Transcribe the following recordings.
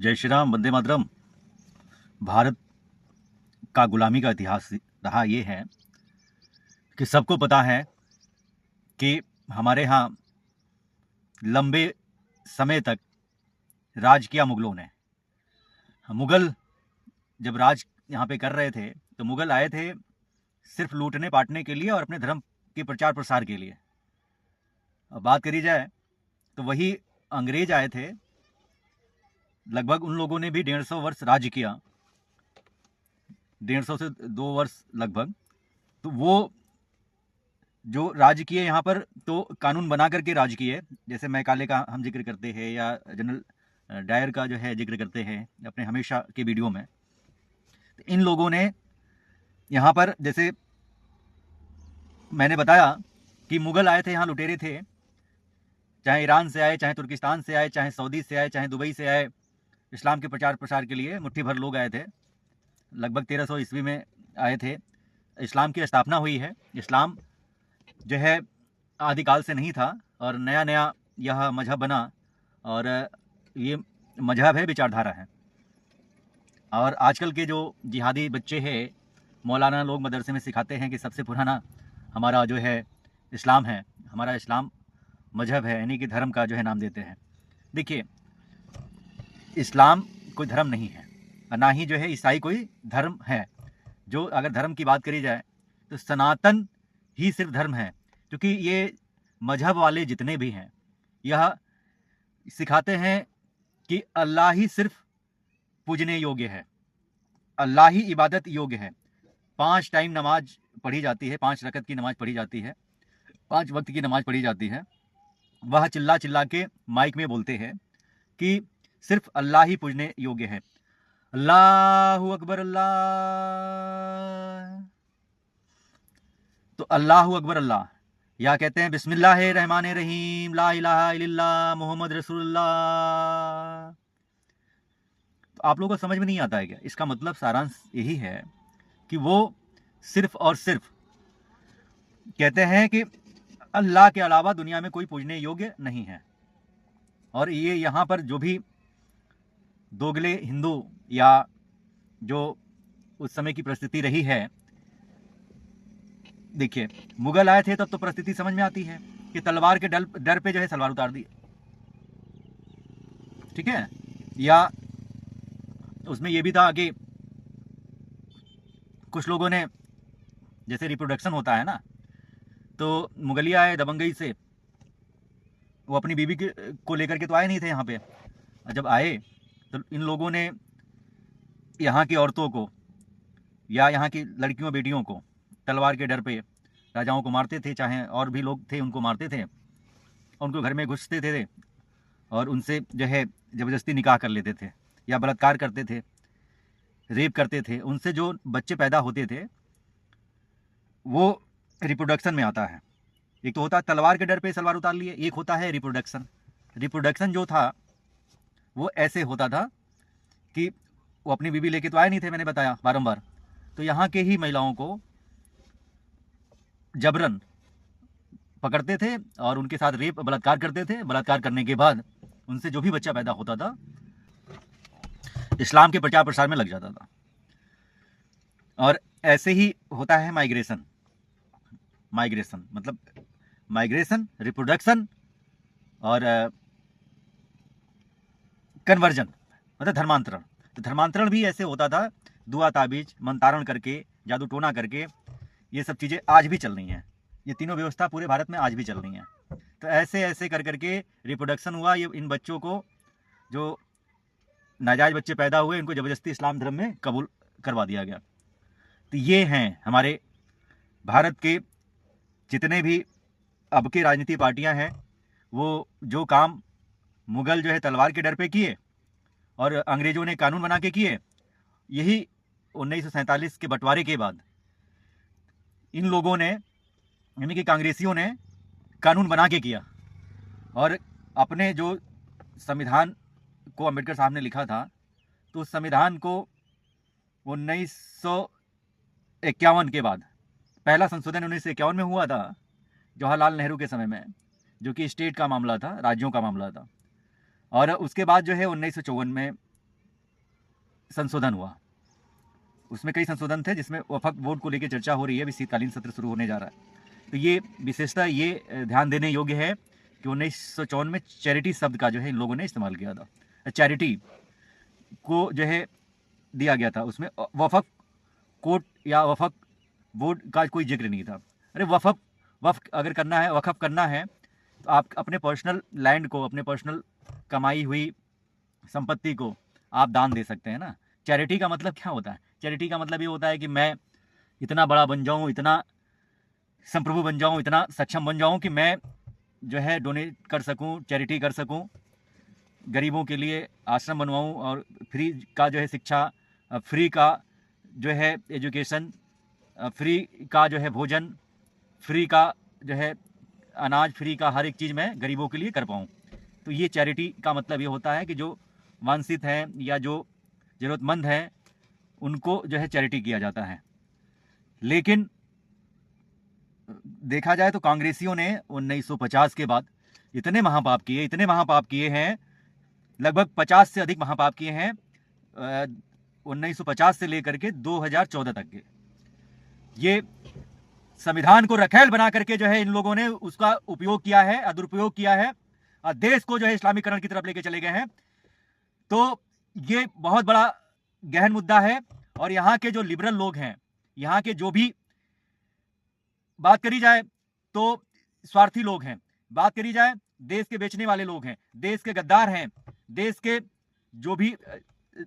जय श्री राम, वंदे मातरम। भारत का गुलामी का इतिहास रहा ये है कि सबको पता है कि हमारे यहाँ लंबे समय तक राज किया मुगलों ने। मुगल जब राज यहाँ पे कर रहे थे तो मुगल आए थे सिर्फ लूटने पाटने के लिए और अपने धर्म के प्रचार प्रसार के लिए। अब बात करी जाए तो वही अंग्रेज आए थे, लगभग उन लोगों ने भी 150 वर्ष राज किया, 150 से 2 वर्ष लगभग। तो वो जो राज किए यहाँ पर तो कानून बना करके राज किए, जैसे मैकाले का हम जिक्र करते हैं या जनरल डायर का जो है जिक्र करते हैं अपने हमेशा के वीडियो में। तो इन लोगों ने यहाँ पर, जैसे मैंने बताया कि मुगल आए थे, यहाँ लुटेरे थे, चाहे ईरान से आए, चाहे तुर्किस्तान से आए, चाहे सऊदी से आए, चाहे दुबई से आए, इस्लाम के प्रचार प्रसार के लिए मुट्ठी भर लोग आए थे। लगभग 1300 ईस्वी में आए थे। इस्लाम की स्थापना हुई है। इस्लाम जो है आदिकाल से नहीं था और नया नया यह मजहब बना, और ये मजहब है, विचारधारा है। और आजकल के जो जिहादी बच्चे हैं, मौलाना लोग मदरसे में सिखाते हैं कि सबसे पुराना हमारा जो है इस्लाम है, हमारा इस्लाम मजहब है, यानी कि धर्म का जो है नाम देते हैं। देखिए, इस्लाम कोई धर्म नहीं है, ना ही जो है ईसाई कोई धर्म है। जो अगर धर्म की बात करी जाए तो सनातन ही सिर्फ धर्म है, क्योंकि ये मजहब वाले जितने भी हैं यह सिखाते हैं कि अल्लाह ही सिर्फ पूजने योग्य है, अल्लाह ही इबादत योग्य है। 5 टाइम नमाज पढ़ी जाती है, 5 रकत की नमाज पढ़ी जाती है, 5 वक्त की नमाज पढ़ी जाती है। वह चिल्ला चिल्ला के माइक में बोलते हैं कि सिर्फ अल्लाह ही पूजने योग्य है। अल्लाहु अकबर, अल्लाह। तो अल्लाहु अकबर अल्लाह, या कहते हैं बिस्मिल्लाहिर रहमानिर रहीम, ला इलाहा इल्लल्लाह मुहम्मद रसूलुल्लाह। तो आप लोगों को समझ में नहीं आता है क्या? इसका मतलब सारांश यही है कि वो सिर्फ और सिर्फ कहते हैं कि अल्लाह के अलावा दुनिया में कोई पूजने योग्य नहीं है। और ये यहाँ पर जो भी दोगले हिंदू या जो उस समय की परिस्थिति रही है, देखिए मुगल आए थे तब तो परिस्थिति समझ में आती है कि तलवार के डर पे जो है सलवार उतार दी, ठीक है। या उसमें ये भी था कि कुछ लोगों ने, जैसे रिप्रोडक्शन होता है ना, तो मुगलिया आए दबंगई से, वो अपनी बीवी को लेकर के तो आए नहीं थे यहाँ पे। जब आए तो इन लोगों ने यहाँ की औरतों को या यहाँ की लड़कियों बेटियों को तलवार के डर पे राजाओं को मारते थे, चाहे और भी लोग थे उनको मारते थे, उनको घर में घुसते थे और उनसे जो है ज़बरदस्ती निकाह कर लेते थे या बलात्कार करते थे, रेप करते थे। उनसे जो बच्चे पैदा होते थे वो रिप्रोडक्शन में आता है। एक तो होता है तलवार के डर पे सलवार उतार लिए, एक होता है रिप्रोडक्शन। रिप्रोडक्शन जो था वो ऐसे होता था कि वो अपनी बीवी लेके तो आए नहीं थे, मैंने बताया बारंबार, तो यहाँ के ही महिलाओं को जबरन पकड़ते थे और उनके साथ रेप बलात्कार करते थे। बलात्कार करने के बाद उनसे जो भी बच्चा पैदा होता था इस्लाम के प्रचार प्रसार में लग जाता था। और ऐसे ही होता है माइग्रेशन। माइग्रेशन मतलब माइग्रेशन, रिप्रोडक्शन और कन्वर्जन मतलब धर्मांतरण। तो धर्मांतरण भी ऐसे होता था, दुआ ताबीज मंतारण करके, जादू टोना करके। ये सब चीज़ें आज भी चल रही हैं, ये तीनों व्यवस्था पूरे भारत में आज भी चल रही हैं। तो ऐसे ऐसे कर करके रिप्रोडक्शन हुआ। ये इन बच्चों को, जो नाजायज़ बच्चे पैदा हुए, इनको ज़बरदस्ती इस्लाम धर्म में कबूल करवा दिया गया। तो ये हैं हमारे भारत के जितने भी अब के राजनीतिक पार्टियां हैं, वो जो काम मुगल जो है तलवार के डर पे किए और अंग्रेज़ों ने कानून बना के किए, यही 1947 के बंटवारे के बाद इन लोगों ने, यानी कि कांग्रेसियों ने कानून बना के किया। और अपने जो संविधान को अम्बेडकर साहब ने लिखा था, तो उस संविधान को 1951 के बाद, पहला संशोधन 1951 में हुआ था जवाहरलाल नेहरू के समय में, जो कि स्टेट का मामला था, राज्यों का मामला था। और उसके बाद जो है 1954 में संशोधन हुआ। उसमें कई संशोधन थे जिसमें वफक वोट को लेकर चर्चा हो रही है, अभी शीतकालीन सत्र शुरू होने जा रहा है। तो ये विशेषता ये ध्यान देने योग्य है कि 1954 में चैरिटी शब्द का जो है इन लोगों ने इस्तेमाल किया था। चैरिटी को जो है दिया गया था, उसमें वफक कोट या वफक वोट का कोई जिक्र नहीं था। अरे वफ़ अगर करना है, वक़फ़ करना है तो आप अपने पर्सनल लैंड को, अपने पर्सनल कमाई हुई संपत्ति को आप दान दे सकते हैं ना। चैरिटी का मतलब क्या होता है? चैरिटी का मतलब ये होता है कि मैं इतना बड़ा बन जाऊं, इतना संप्रभु बन जाऊं, इतना सक्षम बन जाऊं कि मैं जो है डोनेट कर सकूं, चैरिटी कर सकूं, गरीबों के लिए आश्रम बनवाऊं और फ्री का जो है शिक्षा, फ्री का जो है एजुकेशन, फ्री का जो है भोजन, फ्री का जो है अनाज, फ्री का हर एक चीज़ मैं गरीबों के लिए कर पाऊँ। तो ये चैरिटी का मतलब ये होता है कि जो वांछित हैं या जो ज़रूरतमंद हैं उनको जो है चैरिटी किया जाता है। लेकिन देखा जाए तो कांग्रेसियों ने 1950 के बाद इतने महापाप किए हैं, लगभग 50 से अधिक महापाप किए हैं 1950 से लेकर के 2014 तक के। ये संविधान को रखेल बना करके जो है इन लोगों ने उसका उपयोग किया है, दुरुपयोग किया है और देश को जो है इस्लामीकरण की तरफ लेके चले गए हैं। तो ये बहुत बड़ा गहन मुद्दा है और यहाँ के जो लिबरल लोग हैं, यहाँ के जो भी बात करी जाए तो स्वार्थी लोग हैं, बात करी जाए देश के बेचने वाले लोग हैं, देश के गद्दार हैं, देश के जो भी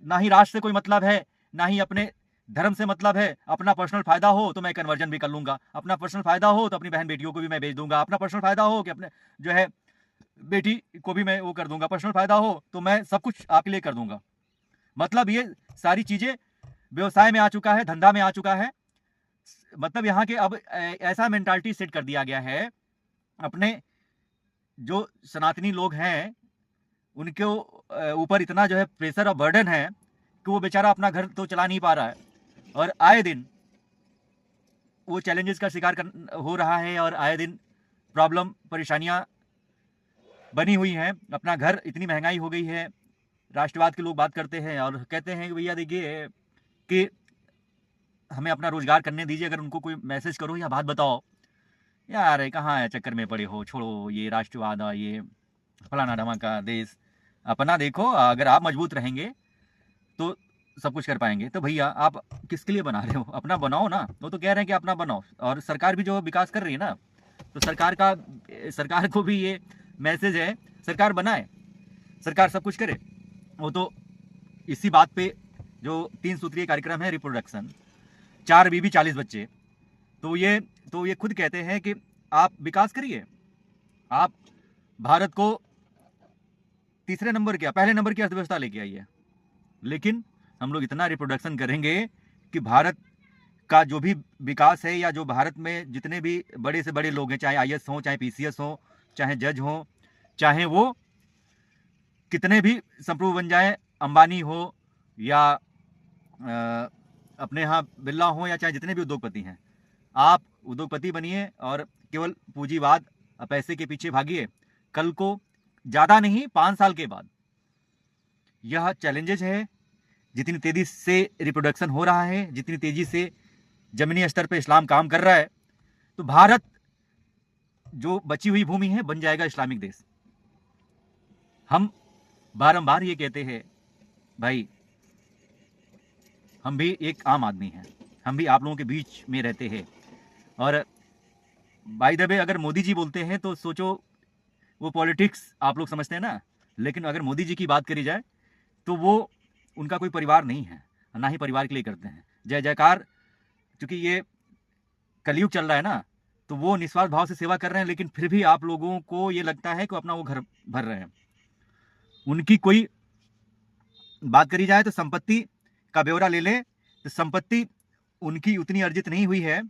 ना ही राष्ट्र से कोई मतलब है, ना ही अपने धर्म से मतलब है। अपना पर्सनल फायदा हो तो मैं कन्वर्जन भी कर लूंगा, अपना पर्सनल फायदा हो तो अपनी बहन बेटियों को भी मैं बेच दूंगा, अपना पर्सनल फायदा हो कि अपने जो है बेटी को भी मैं वो कर दूंगा, पर्सनल फायदा हो तो मैं सब कुछ आपके लिए कर दूंगा। मतलब ये सारी चीजें व्यवसाय में आ चुका है, धंधा में आ चुका है। मतलब यहाँ के अब ऐसा मेंटालिटी सेट कर दिया गया है, अपने जो सनातनी लोग हैं उनके ऊपर इतना जो है प्रेशर और बर्डन है कि वो बेचारा अपना घर तो चला नहीं पा रहा है और आए दिन वो चैलेंजेस का शिकार हो रहा है और आए दिन प्रॉब्लम, परेशानियां बनी हुई हैं। अपना घर, इतनी महंगाई हो गई है। राष्ट्रवाद के लोग बात करते हैं और कहते हैं कि भैया देखिए कि हमें अपना रोजगार करने दीजिए। अगर उनको कोई मैसेज करो या बात बताओ, यार कहाँ है, चक्कर में पड़े हो, छोड़ो ये राष्ट्रवाद, ये फलाना ढमाका देश, अपना देखो। अगर आप मजबूत रहेंगे तो सब कुछ कर पाएंगे। तो भैया आप किसके लिए बना रहे हो? अपना बनाओ ना। वो तो कह रहे हैं कि अपना बनाओ और सरकार भी जो विकास कर रही है ना, तो सरकार को भी ये मैसेज है, सरकार बनाए, सरकार सब कुछ करे। वो तो इसी बात पे जो 3 सूत्रीय कार्यक्रम है रिप्रोडक्शन, 4 बीबी 40 बच्चे, तो ये खुद कहते हैं कि आप विकास करिए, आप भारत को तीसरे नंबर क्या, पहले नंबर की अर्थव्यवस्था लेके आइए। लेकिन हम लोग इतना रिप्रोडक्शन करेंगे कि भारत का जो भी विकास है या जो भारत में जितने भी बड़े से बड़े लोग हैं, चाहे आईएएस हो, चाहे पीसीएस हो, चाहे जज हो, चाहे वो कितने भी संप्रभु बन जाए, अंबानी हो या अपने यहाँ बिरला हो या चाहे जितने भी उद्योगपति हैं, आप उद्योगपति बनिए और केवल पूंजीवाद, पैसे के पीछे भागिए। कल को ज़्यादा नहीं 5 साल के बाद यह चैलेंजेस है, जितनी तेजी से रिप्रोडक्शन हो रहा है, जितनी तेजी से जमीनी स्तर पे इस्लाम काम कर रहा है, तो भारत जो बची हुई भूमि है बन जाएगा इस्लामिक देश। हम बारंबार ये कहते हैं भाई, हम भी एक आम आदमी हैं, हम भी आप लोगों के बीच में रहते हैं। और बाय द वे अगर मोदी जी बोलते हैं तो सोचो वो पॉलिटिक्स आप लोग समझते हैं ना, लेकिन अगर मोदी जी की बात करी जाए तो वो उनका कोई परिवार नहीं है, ना ही परिवार के लिए करते हैं जय जयकार। क्योंकि ये कलयुग चल रहा है ना, तो वो निस्वार्थ भाव से सेवा कर रहे हैं, लेकिन फिर भी आप लोगों को ये लगता है कि अपना वो घर भर रहे हैं। उनकी कोई बात करी जाए तो संपत्ति का ब्यौरा ले ले तो संपत्ति उनकी उतनी अर्जित नहीं हुई है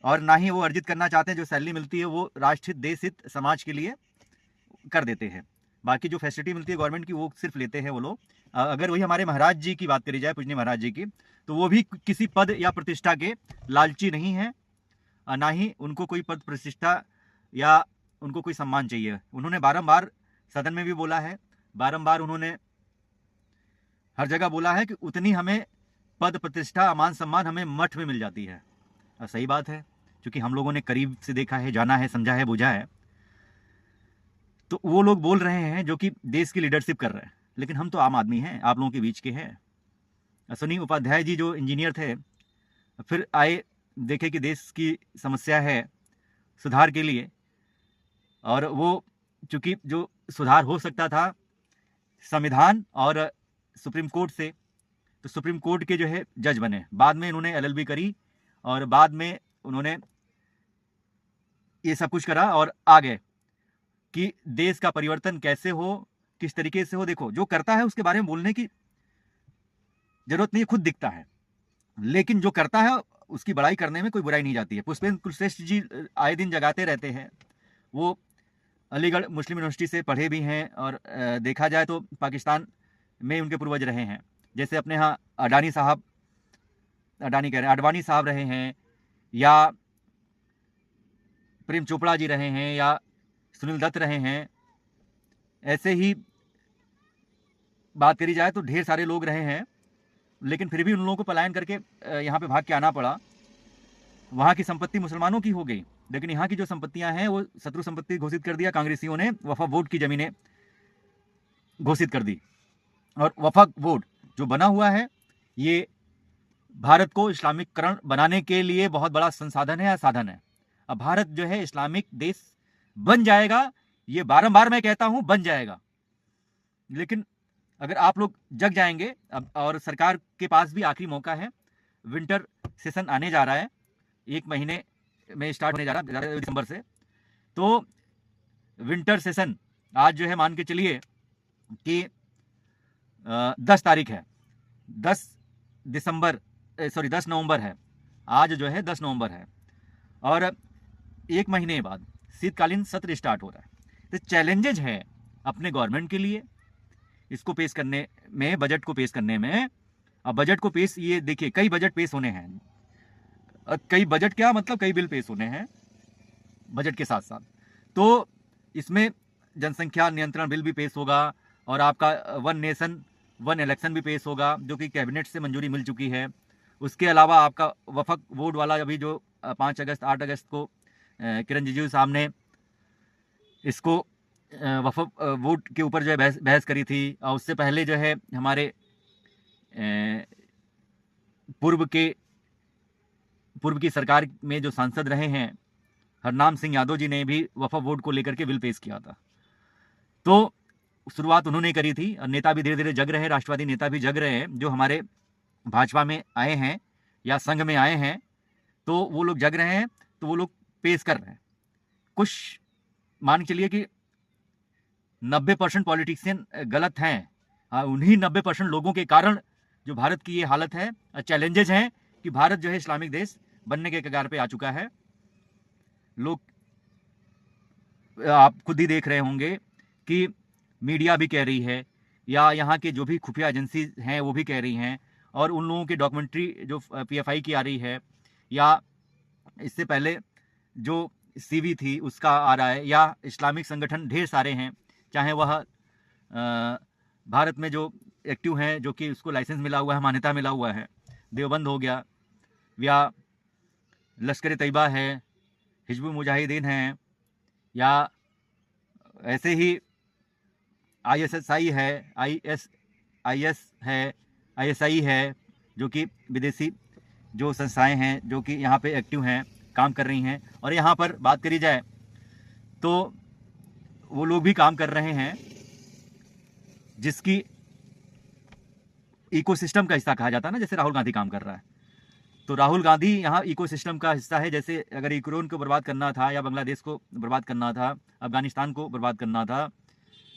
और ना ही वो अर्जित करना चाहते हैं। जो सैलरी मिलती है वो राष्ट्र हित, देश हित, समाज के लिए कर देते हैं। बाकी जो फैसिलिटी मिलती है गवर्नमेंट की वो सिर्फ लेते हैं वो लोग। अगर वही हमारे महाराज जी की बात करी जाए, पूजनीय महाराज जी की, तो वो भी किसी पद या प्रतिष्ठा के लालची नहीं है, ना ही उनको कोई पद प्रतिष्ठा या उनको कोई सम्मान चाहिए। उन्होंने बारंबार सदन में भी बोला है, बारंबार उन्होंने हर जगह बोला है कि उतनी हमें पद प्रतिष्ठा मान सम्मान हमें मठ में मिल जाती है। और सही बात है, क्योंकि हम लोगों ने करीब से देखा है, जाना है, समझा है, बुझा है। तो वो लोग बोल रहे हैं जो कि देश की लीडरशिप कर रहे हैं, लेकिन हम तो आम आदमी हैं, आप लोगों के बीच के हैं। अश्विनी उपाध्याय जी जो इंजीनियर थे, फिर आए, देखे कि देश की समस्या है सुधार के लिए, और वो चूंकि जो सुधार हो सकता था संविधान और सुप्रीम कोर्ट से, तो सुप्रीम कोर्ट के जो है जज बने। बाद में इन्होंने एलएलबी करी और बाद में उन्होंने ये सब कुछ करा और आ गए कि देश का परिवर्तन कैसे हो, किस तरीके से हो। देखो, जो करता है उसके बारे में बोलने की जरूरत नहीं, खुद दिखता है, लेकिन जो करता है उसकी बड़ाई करने में कोई बुराई नहीं जाती है। पुष्पेंद्र कुलश्रेष्ठ जी आए दिन जगाते रहते हैं। वो अलीगढ़ मुस्लिम यूनिवर्सिटी से पढ़े भी हैं और देखा जाए तो पाकिस्तान में उनके पूर्वज रहे हैं। जैसे अपने यहाँ अडानी साहब, अडानी कह रहे हैं, आडवाणी साहब रहे हैं, या प्रेम चोपड़ा जी रहे हैं, या सुनील दत्त रहे हैं। ऐसे ही बात करी जाए तो ढेर सारे लोग रहे हैं, लेकिन फिर भी उन लोगों को पलायन करके यहाँ पे भाग के आना पड़ा। वहाँ की संपत्ति मुसलमानों की हो गई, लेकिन यहाँ की जो संपत्तियां हैं वो शत्रु संपत्ति घोषित कर दिया कांग्रेसियों ने, वफा वोट की जमीनें घोषित कर दी। और वफा वोट जो बना हुआ है, ये भारत को इस्लामिकरण बनाने के लिए बहुत बड़ा संसाधन है या साधन है। अब भारत जो है इस्लामिक देश बन जाएगा, ये बारंबार मैं कहता हूं, बन जाएगा। लेकिन अगर आप लोग जग जाएंगे, अब और सरकार के पास भी आखिरी मौका है, विंटर सेशन आने जा रहा है, 1 महीने में स्टार्ट होने जा रहा है, दिसंबर से। तो विंटर सेशन आज जो है मान के चलिए कि 10 तारीख है, 10 नवंबर है आज, जो है 10 नवंबर है, और 1 महीने बाद शीतकालीन सत्र स्टार्ट हो रहा है। तो चैलेंजेज है अपने गवर्नमेंट के लिए इसको पेश करने में, बजट को पेश करने में। अब बजट को पेश, ये देखिए कई बजट पेश होने हैं, कई बजट क्या मतलब कई बिल पेश होने हैं बजट के साथ साथ। तो इसमें जनसंख्या नियंत्रण बिल भी पेश होगा, और आपका 1 नेशन 1 इलेक्शन भी पेश होगा, जो कि कैबिनेट से मंजूरी मिल चुकी है। उसके अलावा आपका वफक वोट वाला अभी जो 5 अगस्त 8 अगस्त को किरण रिजिजू साहब ने इसको वफक वोट के ऊपर जो है बहस करी थी। और उससे पहले जो है हमारे पूर्व की सरकार में जो सांसद रहे हैं हरनाम सिंह यादव जी ने भी वफा वोट को लेकर के बिल पेश किया था। तो शुरुआत उन्होंने करी थी, और नेता भी धीरे धीरे जग रहे हैं, राष्ट्रवादी नेता भी जग रहे हैं, जो हमारे भाजपा में आए हैं या संघ में आए हैं, तो वो लोग जग रहे हैं, तो वो लोग पेश कर रहे हैं। कुछ मान के चलिए कि 90% पॉलिटिशियन गलत हैं, उन्हीं 90% लोगों के कारण जो भारत की ये हालत है। चैलेंजेज हैं कि भारत जो है इस्लामिक देश बनने के कगार पे आ चुका है। लोग, आप खुद ही देख रहे होंगे कि मीडिया भी कह रही है, या यहाँ के जो भी खुफिया एजेंसी हैं वो भी कह रही हैं, और उन लोगों की डॉक्यूमेंट्री जो पीएफआई की आ रही है, या इससे पहले जो सीवी थी उसका आ रहा है, या इस्लामिक संगठन ढेर सारे हैं, चाहे वह भारत में जो एक्टिव हैं, जो कि उसको लाइसेंस मिला हुआ है, मान्यता मिला हुआ है, देवबंद हो गया, या लश्कर तैयबा है, हिजबुल मुजाहिदीन है, या ऐसे ही ISSI है, IS है, ISI है, जो कि विदेशी जो संस्थाएं हैं जो कि यहाँ पे एक्टिव हैं, काम कर रही हैं। और यहाँ पर बात करी जाए तो वो लोग भी काम कर रहे हैं जिसकी इकोसिस्टम का हिस्सा कहा जाता है ना, जैसे राहुल गांधी काम कर रहा है। तो राहुल गांधी यहाँ इकोसिस्टम का हिस्सा है। जैसे अगर यूक्रेन को बर्बाद करना था, या बांग्लादेश को बर्बाद करना था, अफगानिस्तान को बर्बाद करना था,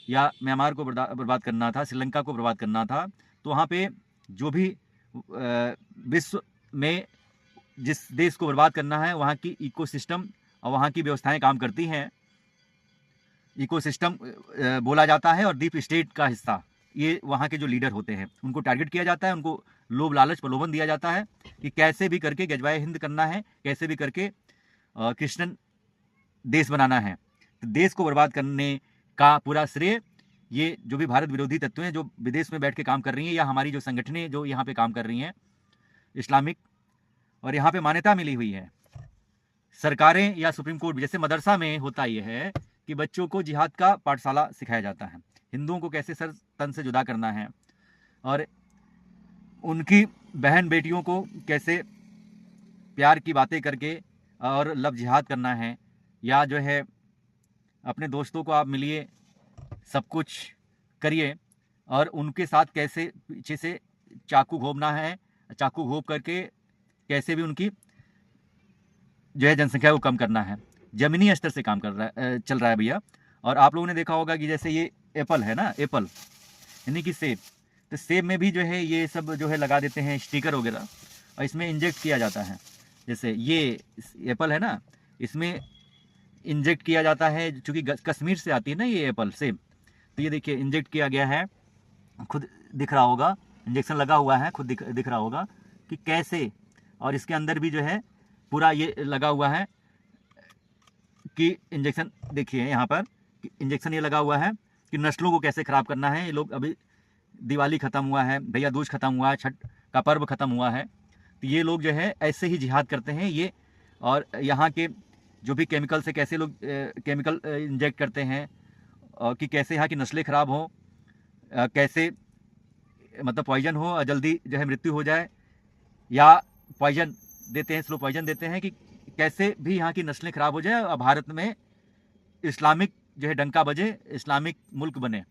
या म्यांमार को बर्बाद करना था, श्रीलंका को बर्बाद करना था, तो वहाँ पे जो भी विश्व में जिस देश को बर्बाद करना है, वहाँ की इकोसिस्टम और वहाँ की व्यवस्थाएं काम करती हैं। इकोसिस्टम बोला जाता है, और डीप स्टेट का हिस्सा ये वहाँ के जो लीडर होते हैं उनको टारगेट किया जाता है, उनको लोभ लालच प्रलोभन दिया जाता है कि कैसे भी करके गजवाए हिंद करना है, कैसे भी करके क्रिश्चियन देश बनाना है। तो देश को बर्बाद करने का पूरा श्रेय ये जो भी भारत विरोधी तत्व हैं जो विदेश में बैठ के काम कर रही हैं, या हमारी जो संगठनें जो यहाँ पे काम कर रही हैं इस्लामिक, और यहाँ पे मान्यता मिली हुई है सरकारें या सुप्रीम कोर्ट, जैसे मदरसा में होता यह है कि बच्चों को जिहाद का पाठशाला सिखाया जाता है, हिंदुओं को कैसे सर तन से जुदा करना है और उनकी बहन बेटियों को कैसे प्यार की बातें करके और लव जिहाद करना है, या जो है अपने दोस्तों को आप मिलिए, सब कुछ करिए और उनके साथ कैसे पीछे से चाकू घोंपना है, चाकू घोंप करके कैसे भी उनकी जो है जनसंख्या को कम करना है। ज़मीनी स्तर से काम कर रहा है, चल रहा है भैया। और आप लोगों ने देखा होगा कि जैसे ये एप्पल है ना, एप्पल यानी कि सेब, तो सेब में भी जो है ये सब जो है लगा देते हैं स्टिकर वगैरह और इसमें इंजेक्ट किया जाता है। जैसे ये एप्पल है ना, इसमें इंजेक्ट किया जाता है, चूँकि कश्मीर से आती है ना ये एप्पल सेब, तो ये देखिए इंजेक्ट किया गया है, खुद दिख रहा होगा, इंजेक्शन लगा हुआ है, खुद दिख रहा होगा कि कैसे, और इसके अंदर भी जो है पूरा ये लगा हुआ है कि इंजेक्शन, देखिए यहाँ पर इंजेक्शन ये लगा हुआ है कि नस्लों को कैसे ख़राब करना है। ये लोग अभी दिवाली ख़त्म हुआ है, भैया दूज ख़त्म हुआ है, छठ का पर्व ख़त्म हुआ है, तो ये लोग जो है ऐसे ही जिहाद करते हैं ये, और यहाँ के जो भी केमिकल से कैसे लोग केमिकल इंजेक्ट करते हैं और कि कैसे यहाँ की नस्लें ख़राब हों, कैसे मतलब पॉइजन हो और जल्दी जो है मृत्यु हो जाए, या पॉइजन देते हैं, स्लो पॉइजन देते हैं कि कैसे भी यहाँ की नस्लें ख़राब हो जाए और भारत में इस्लामिक जो है डंका बजे, इस्लामिक मुल्क बने।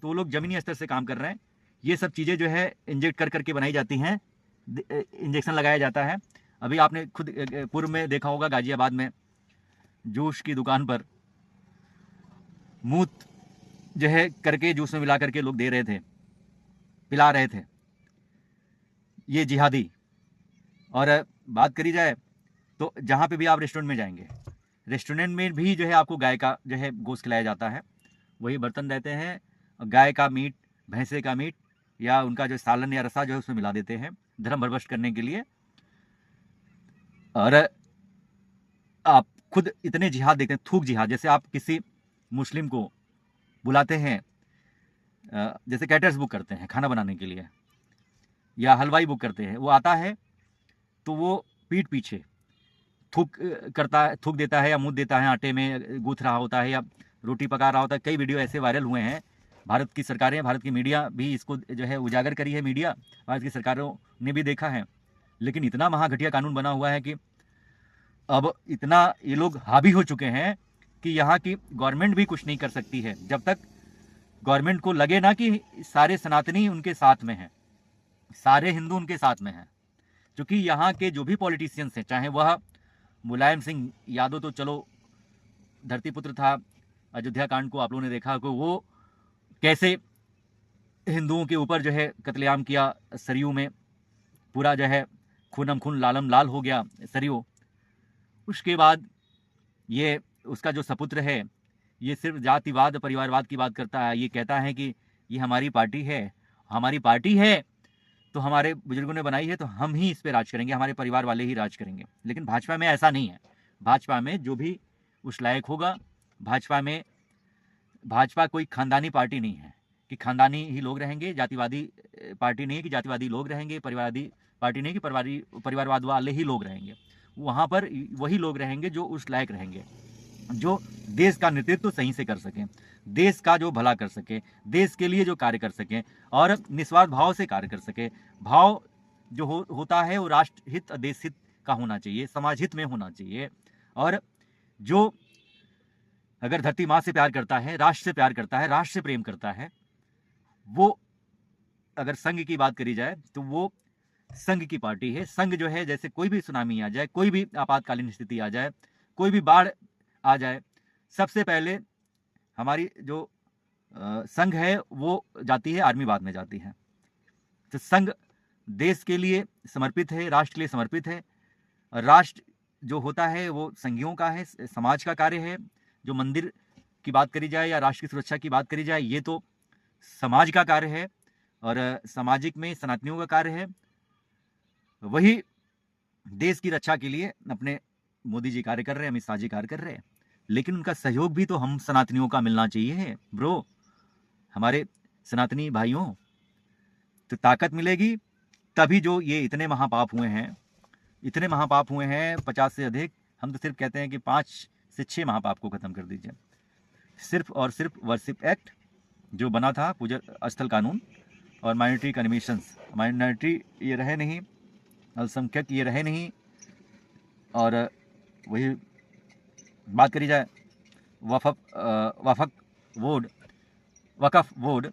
तो वो लोग ज़मीनी स्तर से काम कर रहे हैं। ये सब चीज़ें जो है इंजेक्ट कर करके बनाई जाती हैं, इंजेक्शन लगाया जाता है। अभी आपने खुद पूर्व में देखा होगा गाज़ियाबाद में जूस की दुकान पर मूत जो है करके जूस में मिला करके लोग दे रहे थे, पिला रहे थे, ये जिहादी। और बात करी जाए तो जहाँ पे भी आप रेस्टोरेंट में जाएंगे, रेस्टोरेंट में भी जो है आपको गाय का जो है गोश्त खिलाया जाता है, वही बर्तन रहते हैं, गाय का मीट, भैंसे का मीट, या उनका जो सालन या रसा जो है उसमें मिला देते हैं धर्म भ्रष्ट करने के लिए। और आप खुद इतने जिहाद देखते हैं, थूक जिहाद, जैसे आप किसी मुस्लिम को बुलाते हैं, जैसे कैटर्स बुक करते हैं खाना बनाने के लिए, या हलवाई बुक करते हैं, वो आता है तो वो पीठ पीछे थूक करता है, थूक देता है या मुँह देता है, आटे में गूँथ रहा होता है या रोटी पका रहा होता है। कई वीडियो ऐसे वायरल हुए हैं। भारत की सरकारें, भारत की मीडिया भी इसको जो है उजागर करी है, मीडिया भारत की सरकारों ने भी देखा है। लेकिन इतना महाघटिया कानून बना हुआ है कि अब इतना ये लोग हावी हो चुके हैं कि यहाँ की गवर्नमेंट भी कुछ नहीं कर सकती है, जब तक गवर्नमेंट को लगे ना कि सारे सनातनी उनके साथ में हैं, सारे हिंदू उनके साथ में हैं। क्योंकि यहाँ के जो भी पॉलिटिशियंस हैं, चाहे वह मुलायम सिंह यादव, तो चलो धरतीपुत्र था, अयोध्या कांड को आप लोगों ने देखा कि वो कैसे हिंदुओं के ऊपर जो है कत्लेआम किया, सरयू में पूरा जो है खूनम खून लालम लाल हो गया सरयू। उसके बाद ये उसका जो सपुत्र है, ये सिर्फ जातिवाद परिवारवाद की बात करता है। ये कहता है कि ये हमारी पार्टी है, हमारी पार्टी है तो हमारे बुजुर्गों ने बनाई है, तो हम ही इस पे राज करेंगे, हमारे परिवार वाले ही राज करेंगे। लेकिन भाजपा में ऐसा नहीं है। भाजपा में जो भी उस लायक होगा, भाजपा कोई खानदानी पार्टी नहीं है कि खानदानी ही लोग रहेंगे, जातिवादी पार्टी नहीं है कि जातिवादी लोग रहेंगे, परिवारवादी पार्टी नहीं कि परिवारवाद वाले ही लोग रहेंगे। वहाँ पर वही लोग रहेंगे जो उस लायक रहेंगे, जो देश का नेतृत्व सही से कर सकें, देश का जो भला कर सके, देश के लिए जो कार्य कर सकें और निस्वार्थ भाव से कार्य कर सके। भाव जो होता है वो राष्ट्र हित, देश हित का होना चाहिए, समाज हित में होना चाहिए। और जो अगर धरती माँ से प्यार करता है, राष्ट्र से प्यार करता है, राष्ट्र से प्रेम करता है, वो अगर संघ की बात करी जाए तो वो संघ की पार्टी है। संघ जो है, जैसे कोई भी सुनामी आ जाए, कोई भी आपातकालीन स्थिति आ जाए, कोई भी बाढ़ आ जाए, सबसे पहले हमारी जो संघ है वो जाती है, आर्मी बाद में जाती है। तो संघ देश के लिए समर्पित है, राष्ट्र के लिए समर्पित है। और राष्ट्र जो होता है वो संघियों का है, समाज का कार्य है। जो मंदिर की बात करी जाए या राष्ट्र की सुरक्षा की बात करी जाए, ये तो समाज का कार्य है और सामाजिक में सनातनियों का कार्य है। वही देश की रक्षा के लिए अपने मोदी जी कार्य कर रहे हैं, अमित शाह जी कार्य कर रहे हैं, लेकिन उनका सहयोग भी तो हम सनातनियों का मिलना चाहिए ब्रो। हमारे सनातनी भाइयों, तो ताकत मिलेगी तभी। जो ये इतने महापाप हुए हैं, इतने महापाप हुए हैं 50 से अधिक, हम तो सिर्फ कहते हैं कि 5 से 6 महापाप को खत्म कर दीजिए। सिर्फ और सिर्फ वर्शिप एक्ट जो बना था, पूजा स्थल कानून, और माइनॉरिटी कन्वेंशंस, माइनॉरिटी ये रहे नहीं, अल्पसंख्यक ये रहे नहीं, और वही बात करी जाए वक़फ़ बोर्ड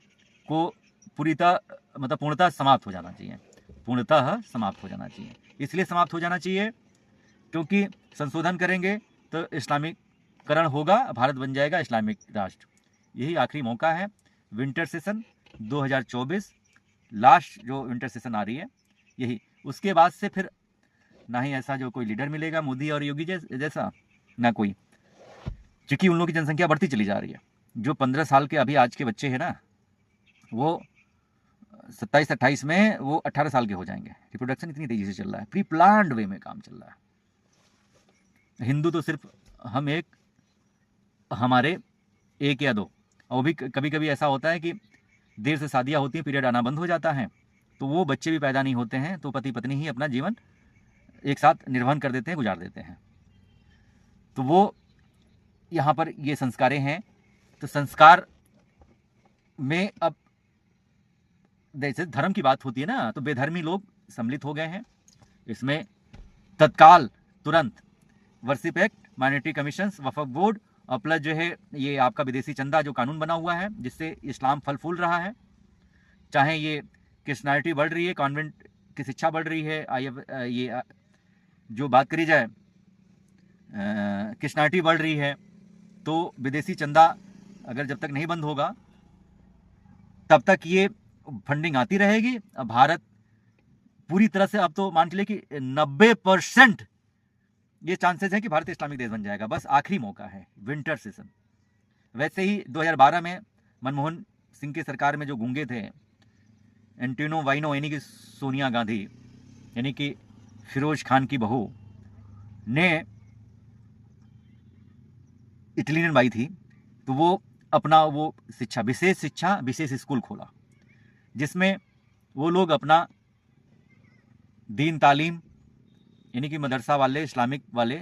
को पूर्णतः समाप्त हो जाना चाहिए, पूर्णतः समाप्त हो जाना चाहिए। इसलिए समाप्त हो जाना चाहिए क्योंकि संशोधन करेंगे तो इस्लामीकरण होगा, भारत बन जाएगा इस्लामिक राष्ट्र। यही आखिरी मौका है। विंटर सेशन 2024 लास्ट जो विंटर सेशन आ रही है यही, उसके बाद से फिर ना ही ऐसा जो कोई लीडर मिलेगा मोदी और योगी जैसा, ना कोई, क्योंकि उन लोगों की जनसंख्या बढ़ती चली जा रही है। जो 15 साल के अभी आज के बच्चे हैं ना, वो 27-28 में वो 18 साल के हो जाएंगे। रिप्रोडक्शन इतनी तेजी से चल रहा है, प्री प्लान्ड वे में काम चल रहा है। हिंदू तो सिर्फ हम हमारे 1 या 2, और भी कभी कभी ऐसा होता है कि देर से शादियाँ होती हैं, पीरियड आना बंद हो जाता है, तो वो बच्चे भी पैदा नहीं होते हैं, तो पति पत्नी ही अपना जीवन एक साथ निर्वहन कर देते हैं, गुजार देते हैं। तो वो यहाँ पर ये संस्कारें हैं। तो संस्कार में अब जैसे धर्म की बात होती है ना, तो बेधर्मी लोग सम्मिलित हो गए हैं इसमें। तत्काल तुरंत वर्शिप एक्ट, माइनॉरिटी कमीशंस, वक्फ बोर्ड, और प्लस जो है ये आपका विदेशी चंदा जो कानून बना हुआ है, जिससे इस्लाम फल फूल रहा है। चाहे ये क्रिश्चियनिटी बढ़ रही है, कॉन्वेंट की शिक्षा बढ़ रही है, ये जो बात करी जाए क्रिश्चियनिटी बढ़ रही है, तो विदेशी चंदा अगर जब तक नहीं बंद होगा तब तक ये फंडिंग आती रहेगी। भारत पूरी तरह से, अब तो मान के लिए कि 90% ये चांसेस है कि भारत इस्लामिक देश बन जाएगा। बस आखिरी मौका है, विंटर सेशन। वैसे ही 2012 में मनमोहन सिंह की सरकार में जो गूंगे थे, एंटिनो वाइनो यानी कि सोनिया गांधी, यानी कि फिरोज खान की बहू ने, इटलियन बाई थी, तो वो अपना वो विशेष स्कूल खोला, जिसमें वो लोग अपना दीन तालीम, यानी कि मदरसा वाले, इस्लामिक वाले,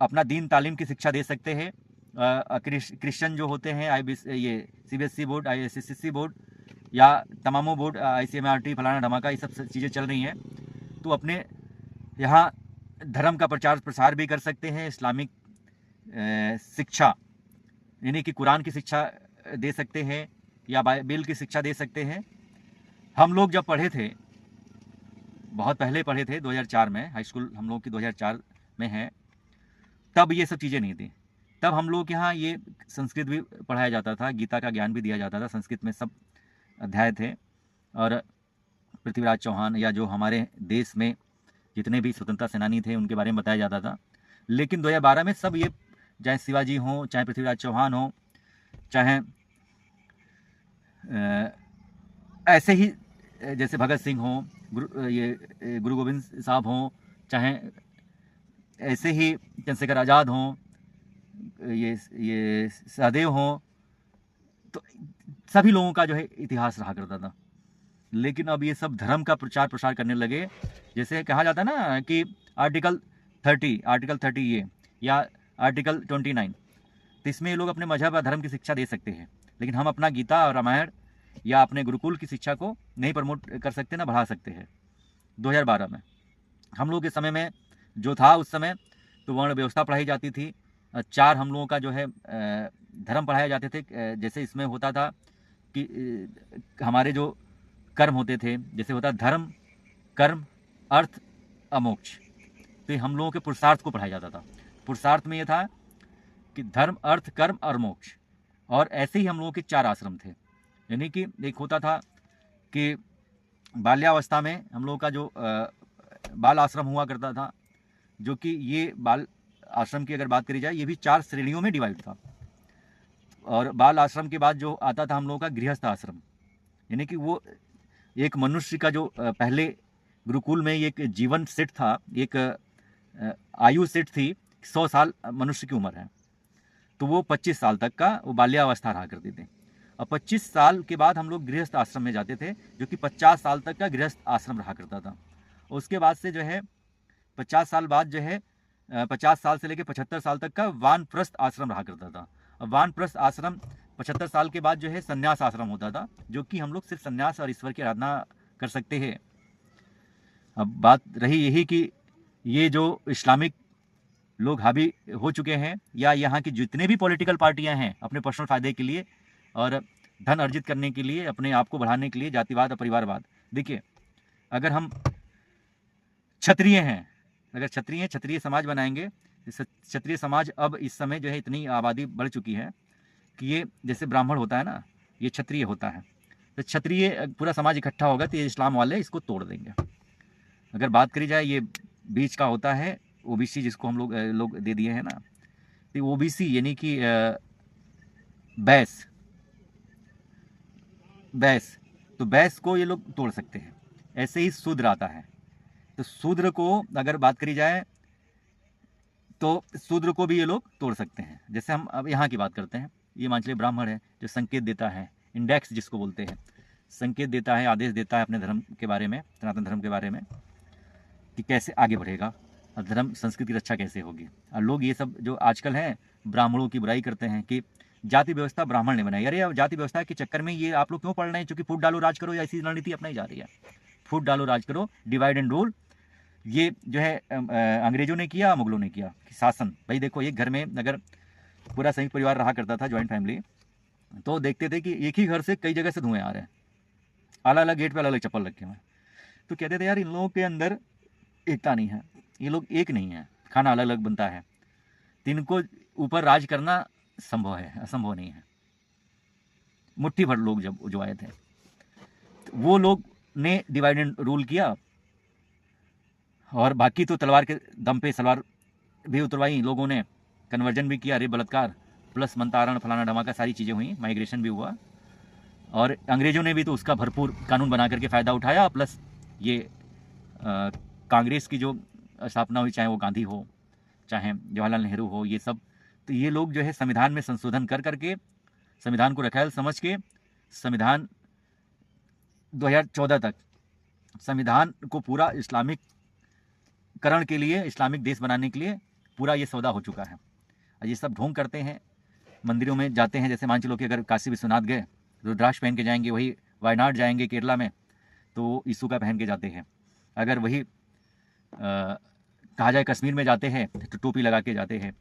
अपना दीन तालीम की शिक्षा दे सकते हैं। क्रिश्चियन जो होते हैं, ये CBSE बोर्ड, ISSC बोर्ड, या तमामों बोर्ड, ICMRT, फलाना धमाका, ये सब चीज़ें चल रही हैं। तो अपने यहाँ धर्म का प्रचार प्रसार भी कर सकते हैं। इस्लामिक शिक्षा यानी कि कुरान की शिक्षा दे सकते हैं, या बाइबल की शिक्षा दे सकते हैं। हम लोग जब पढ़े थे, बहुत पहले पढ़े थे, 2004 में, हाई स्कूल हम लोग की 2004 में है, तब ये सब चीज़ें नहीं थी। तब हम लोग के यहाँ ये संस्कृत भी पढ़ाया जाता था, गीता का ज्ञान भी दिया जाता था, संस्कृत में सब अध्याय थे। और पृथ्वीराज चौहान या जो हमारे देश में जितने भी स्वतंत्रता सेनानी थे उनके बारे में बताया जाता था। लेकिन 2012 में सब ये, चाहे शिवाजी हो, चाहे पृथ्वीराज चौहान हो, चाहे ऐसे ही जैसे भगत सिंह हो, गुरु गोविंद साहब हों, चाहे ऐसे ही चंद्रशेखर आज़ाद हों, ये सहदेव हों, तो सभी लोगों का जो है इतिहास रहा करता था। लेकिन अब ये सब धर्म का प्रचार प्रसार करने लगे। जैसे कहा जाता है ना कि आर्टिकल 30 ये, या आर्टिकल 29, तो इसमें ये लोग अपने मजहब और धर्म की शिक्षा दे सकते हैं, लेकिन हम अपना गीता और रामायण या अपने गुरुकुल की शिक्षा को नहीं प्रमोट कर सकते, ना बढ़ा सकते हैं। 2012 में हम लोग के समय में जो था, उस समय तो वर्ण व्यवस्था पढ़ाई जाती थी, 4 हम लोगों का जो है धर्म पढ़ाए जाते थे। जैसे इसमें होता था कि हमारे जो कर्म होते थे, जैसे होता धर्म, कर्म, अर्थ, अमोक्ष, तो हम लोगों के पुरुषार्थ को पढ़ाया जाता था। पुरुषार्थ में ये था कि धर्म, अर्थ, कर्म और मोक्ष। और ऐसे ही हम लोगों के 4 आश्रम थे, यानी कि एक होता था कि बाल्यावस्था में हम लोगों का जो बाल आश्रम हुआ करता था, जो कि ये बाल आश्रम की अगर बात करी जाए, ये भी 4 श्रेणियों में डिवाइड था। और बाल आश्रम के बाद जो आता था हम लोगों का गृहस्थ आश्रम, यानी कि वो एक मनुष्य का जो पहले गुरुकुल में एक जीवन सेट था, एक आयु सेट थी, 100 साल मनुष्य की उम्र है, तो वो 25 साल तक का वो बाल्यावस्था रहा करती थी। और 25 साल के बाद हम लोग गृहस्थ आश्रम में जाते थे, जो कि 50 साल तक का गृहस्थ आश्रम रहा करता था। उसके बाद से जो है 50 साल बाद जो है 50 साल से लेकर 75 साल तक का वानप्रस्थ आश्रम रहा करता था। और वानप्रस्थ आश्रम 75 साल के बाद जो है संन्यास आश्रम होता था, जो कि हम लोग सिर्फ संन्यास और ईश्वर की आराधना कर सकते हैं। अब बात रही यही कि ये जो इस्लामिक लोग हावी हो चुके हैं, या यहाँ की जितने भी पॉलिटिकल पार्टियां हैं अपने पर्सनल फायदे के लिए और धन अर्जित करने के लिए, अपने आप को बढ़ाने के लिए, जातिवाद और परिवारवाद। देखिए, अगर हम क्षत्रिय हैं, अगर क्षत्रिय समाज बनाएंगे, क्षत्रिय समाज अब इस समय जो है इतनी आबादी बढ़ चुकी है कि ये जैसे ब्राह्मण होता है ना, ये क्षत्रिय होता है, तो क्षत्रिय पूरा समाज इकट्ठा होगा तो ये इस्लाम वाले इसको तोड़ देंगे। अगर बात करी जाए, ये बीच का होता है ओबीसी, जिसको हम लोग दे दिए हैं ना, तो ओबीसी यानी कि बैस, तो बैस को ये लोग तोड़ सकते हैं। ऐसे ही शूद्र आता है, तो शूद्र को अगर बात करी जाए तो शूद्र को भी ये लोग तोड़ सकते हैं। जैसे हम अब यहाँ की बात करते हैं, ये मान चलिए ब्राह्मण है जो संकेत देता है, इंडेक्स जिसको बोलते हैं, संकेत देता है, आदेश देता है अपने धर्म के बारे में, सनातन धर्म के बारे में, कि कैसे आगे बढ़ेगा और धर्म संस्कृति की रक्षा कैसे होगी। और लोग ये सब जो आजकल हैं ब्राह्मणों की बुराई करते हैं कि जाति व्यवस्था ब्राह्मण ने बनाई। अरे जाति व्यवस्था के चक्कर में ये आप लोग क्यों पढ़ रहे हैं? क्योंकि फूट डालो राज करो, या ऐसी रणनीति अपनाई जा रही है, फूट डालो राज करो, डिवाइड एंड रूल। ये जो है अंग्रेजों ने किया, मुगलों ने किया शासन। भाई देखो, एक घर में अगर पूरा संयुक्त परिवार रहा करता था, ज्वाइंट फैमिली, तो देखते थे कि एक ही घर से कई जगह से धुएं आ रहे हैं, अलग अलग गेट पे अलग अलग चप्पल रखे हुए हैं, तो कहते थे यार इन लोगों के अंदर एकता नहीं है, ये लोग एक नहीं है, खाना अलग अलग बनता है, तो इनको ऊपर राज करना संभव है, असंभव नहीं है। मुट्ठी भर लोग जब जो आए थे, तो वो लोग ने डिवाइड एंड रूल किया, और बाकी तो तलवार के दम पे सलवार भी उतरवाई लोगों ने, कन्वर्जन भी किया, रेप बलात्कार प्लस मंतारण फलाना धमाका सारी चीज़ें हुई, माइग्रेशन भी हुआ, और अंग्रेजों ने भी तो उसका भरपूर कानून बना करके फ़ायदा उठाया। प्लस ये कांग्रेस की जो स्थापना हुई, चाहे वो गांधी हो, चाहे जवाहरलाल नेहरू हो, ये सब, तो ये लोग जो है संविधान में संशोधन कर करके, संविधान को रखैल समझ के, संविधान 2014 तक संविधान को पूरा इस्लामिक करण के लिए, इस्लामिक देश बनाने के लिए पूरा ये सौदा हो चुका है। और ये सब ढोंग करते हैं, मंदिरों में जाते हैं, जैसे मान चलो कि अगर काशी विश्वनाथ गए रुद्राक्ष पहन के जाएंगे, वही वायनाड जाएंगे केरला में तो यीशु का पहन के जाते हैं, अगर वही कहा जाए कश्मीर में जाते हैं तो टोपी लगा के जाते हैं।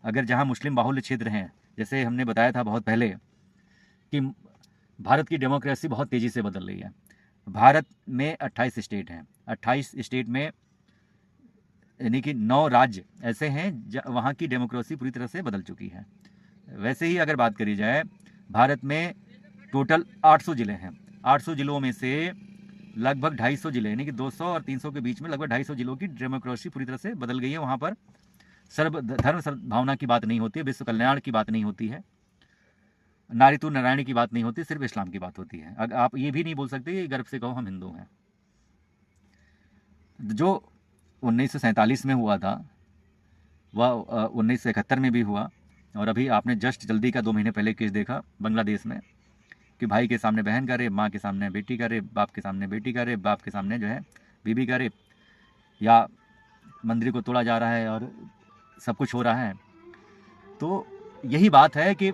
अगर जहाँ मुस्लिम बाहुल्य क्षेत्र हैं, जैसे हमने बताया था बहुत पहले कि भारत की डेमोक्रेसी बहुत तेज़ी से बदल रही है। भारत में 28 स्टेट हैं, 28 स्टेट में यानी कि 9 राज्य ऐसे हैं वहाँ की डेमोक्रेसी पूरी तरह से बदल चुकी है। वैसे ही अगर बात करी जाए, भारत में टोटल 800 ज़िले हैं, 800 ज़िलों में से लगभग 250 ज़िले, यानी कि 200 और 300 के बीच में लगभग 250 ज़िलों की डेमोक्रेसी पूरी तरह से बदल गई है। वहाँ पर धर्म भावना की बात नहीं होती है, विश्व कल्याण की बात नहीं होती है, नारीतु नारायणी की बात नहीं होती, सिर्फ इस्लाम की बात होती है। अगर आप ये भी नहीं बोल सकते कि गर्व से कहो हम हिंदू हैं। जो 1947 में हुआ था वह 1971 में भी हुआ, और अभी आपने जस्ट जल्दी का 2 महीने पहले केस देखा बांग्लादेश में कि भाई के सामने बहन का रेप, माँ के सामने बेटी का रेप, बाप के सामने बेटी का रेप, बाप के सामने जो है बीबी का रेप, या मंदिर को तोड़ा जा रहा है और सब कुछ हो रहा है। तो यही बात है कि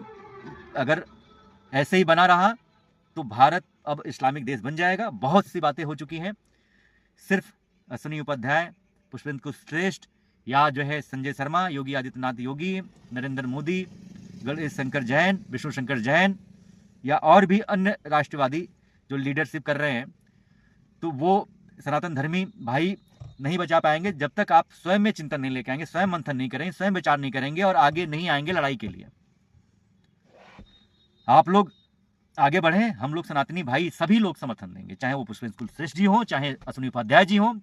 अगर ऐसे ही बना रहा तो भारत अब इस्लामिक देश बन जाएगा। बहुत सी बातें हो चुकी हैं, सिर्फ अश्विनी उपाध्याय, पुष्पेंद्र कुशवाहा या जो है संजय शर्मा, योगी आदित्यनाथ योगी, नरेंद्र मोदी, गणेश शंकर जैन, विष्णु शंकर जैन या और भी अन्य राष्ट्रवादी जो लीडरशिप कर रहे हैं, तो वो सनातन धर्मी भाई नहीं बचा पाएंगे जब तक आप स्वयं में चिंतन नहीं लेके आएंगे, स्वयं मंथन नहीं करेंगे, स्वयं विचार नहीं करेंगे और आगे नहीं आएंगे लड़ाई के लिए। आप लोग आगे बढ़े, हम लोग सनातनी भाई सभी लोग समर्थन देंगे, चाहे वो पुष्पेंद्र कुशवाहा जी हो, चाहे अश्विनी उपाध्याय जी हो,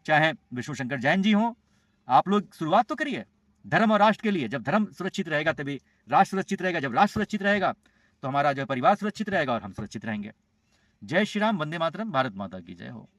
चाहे विष्णु शंकर जैन जी हो। आप लोग शुरुआत तो करिए धर्म और राष्ट्र के लिए। जब धर्म सुरक्षित रहेगा तभी राष्ट्र सुरक्षित रहेगा, जब राष्ट्र सुरक्षित रहेगा तो हमारा जो परिवार सुरक्षित रहेगा और हम सुरक्षित रहेंगे। जय श्री राम, वंदे मातरम, भारत माता की जय हो।